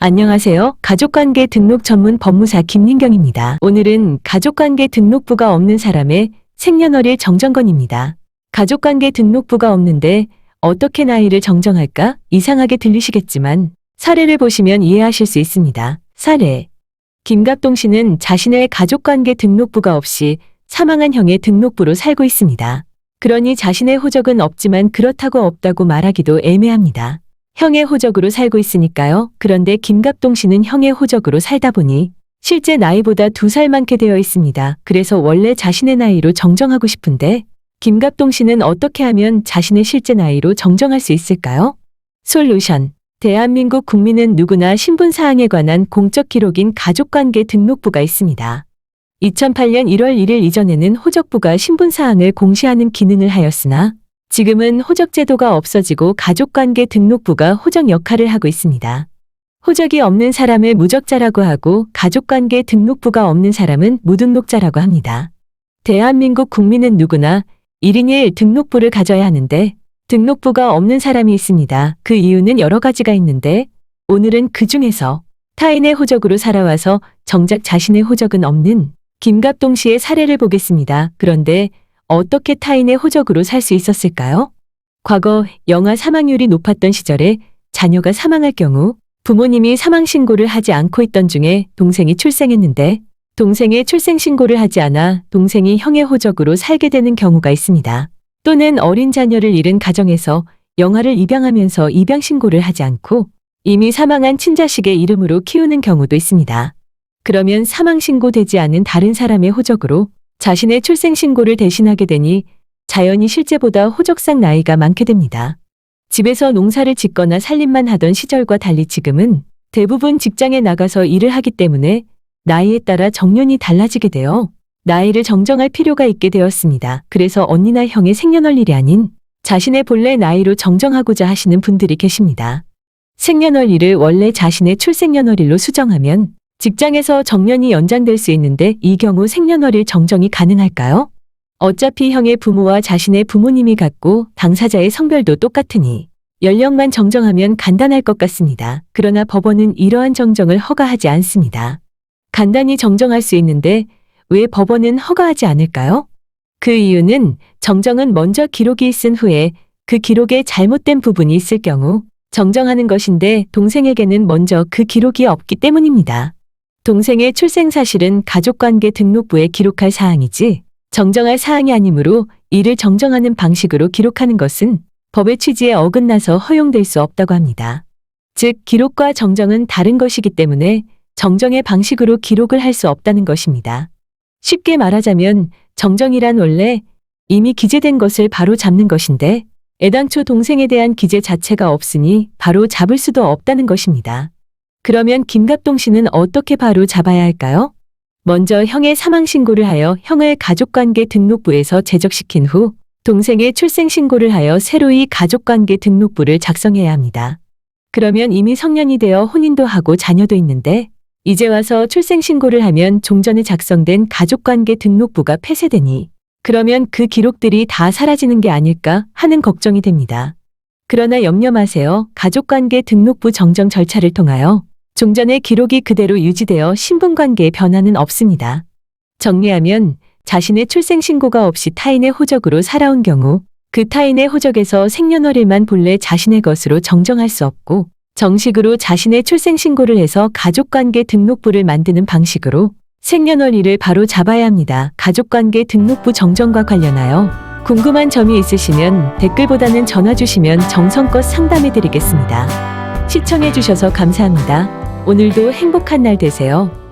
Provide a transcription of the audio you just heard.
안녕하세요. 가족관계 등록 전문 법무사 김민경입니다. 오늘은 가족관계 등록부가 없는 사람의 생년월일 정정건입니다. 가족관계 등록부가 없는데 어떻게 나이를 정정할까? 이상하게 들리시겠지만 사례를 보시면 이해하실 수 있습니다. 사례. 김갑동 씨는 자신의 가족관계 등록부가 없이 사망한 형의 등록부로 살고 있습니다. 그러니 자신의 호적은 없지만 그렇다고 없다고 말하기도 애매합니다. 형의 호적으로 살고 있으니까요. 그런데 김갑동 씨는 형의 호적으로 살다 보니 실제 나이보다 2살 많게 되어 있습니다. 그래서 원래 자신의 나이로 정정하고 싶은데 김갑동 씨는 어떻게 하면 자신의 실제 나이로 정정할 수 있을까요? 솔루션. 대한민국 국민은 누구나 신분사항에 관한 공적 기록인 가족관계 등록부가 있습니다. 2008년 1월 1일 이전에는 호적부가 신분사항을 공시하는 기능을 하였으나 지금은 호적제도가 없어지고 가족관계 등록부가 호적 역할을 하고 있습니다. 호적이 없는 사람을 무적자라고 하고 가족관계 등록부가 없는 사람은 무등록자라고 합니다. 대한민국 국민은 누구나 1인 1 등록부를 가져야 하는데 등록부가 없는 사람이 있습니다. 그 이유는 여러 가지가 있는데 오늘은 그 중에서 타인의 호적으로 살아와서 정작 자신의 호적은 없는 김갑동 씨의 사례를 보겠습니다. 그런데 어떻게 타인의 호적으로 살 수 있었을까요? 과거 영아 사망률이 높았던 시절에 자녀가 사망할 경우 부모님이 사망신고를 하지 않고 있던 중에 동생이 출생했는데 동생의 출생신고를 하지 않아 동생이 형의 호적으로 살게 되는 경우가 있습니다. 또는 어린 자녀를 잃은 가정에서 영아를 입양하면서 입양신고를 하지 않고 이미 사망한 친자식의 이름으로 키우는 경우도 있습니다. 그러면 사망신고되지 않은 다른 사람의 호적으로 자신의 출생신고를 대신하게 되니 자연히 실제보다 호적상 나이가 많게 됩니다. 집에서 농사를 짓거나 살림만 하던 시절과 달리 지금은 대부분 직장에 나가서 일을 하기 때문에 나이에 따라 정년이 달라지게 되어 나이를 정정할 필요가 있게 되었습니다. 그래서 언니나 형의 생년월일이 아닌 자신의 본래 나이로 정정하고자 하시는 분들이 계십니다. 생년월일을 원래 자신의 출생년월일로 수정하면 직장에서 정년이 연장될 수 있는데 이 경우 생년월일 정정이 가능할까요? 어차피 형의 부모와 자신의 부모님이 같고 당사자의 성별도 똑같으니 연령만 정정하면 간단할 것 같습니다. 그러나 법원은 이러한 정정을 허가하지 않습니다. 간단히 정정할 수 있는데 왜 법원은 허가하지 않을까요? 그 이유는 정정은 먼저 기록이 있은 후에 그 기록에 잘못된 부분이 있을 경우 정정하는 것인데 동생에게는 먼저 그 기록이 없기 때문입니다. 동생의 출생 사실은 가족관계 등록부에 기록할 사항이지 정정할 사항이 아니므로 이를 정정하는 방식으로 기록하는 것은 법의 취지에 어긋나서 허용될 수 없다고 합니다. 즉 기록과 정정은 다른 것이기 때문에 정정의 방식으로 기록을 할 수 없다는 것입니다. 쉽게 말하자면 정정이란 원래 이미 기재된 것을 바로 잡는 것인데 애당초 동생에 대한 기재 자체가 없으니 바로 잡을 수도 없다는 것입니다. 그러면 김갑동 씨는 어떻게 바로 잡아야 할까요? 먼저 형의 사망신고를 하여 형을 가족관계 등록부에서 제적시킨 후 동생의 출생신고를 하여 새로이 가족관계 등록부를 작성해야 합니다. 그러면 이미 성년이 되어 혼인도 하고 자녀도 있는데 이제 와서 출생신고를 하면 종전에 작성된 가족관계 등록부가 폐쇄되니 그러면 그 기록들이 다 사라지는 게 아닐까 하는 걱정이 됩니다. 그러나 염려 마세요. 가족관계 등록부 정정 절차를 통하여 종전의 기록이 그대로 유지되어 신분관계에 변화는 없습니다. 정리하면 자신의 출생신고가 없이 타인의 호적으로 살아온 경우 그 타인의 호적에서 생년월일만 본래 자신의 것으로 정정할 수 없고 정식으로 자신의 출생신고를 해서 가족관계 등록부를 만드는 방식으로 생년월일을 바로 잡아야 합니다. 가족관계 등록부 정정과 관련하여 궁금한 점이 있으시면 댓글보다는 전화 주시면 정성껏 상담해 드리겠습니다. 시청해 주셔서 감사합니다. 오늘도 행복한 날 되세요.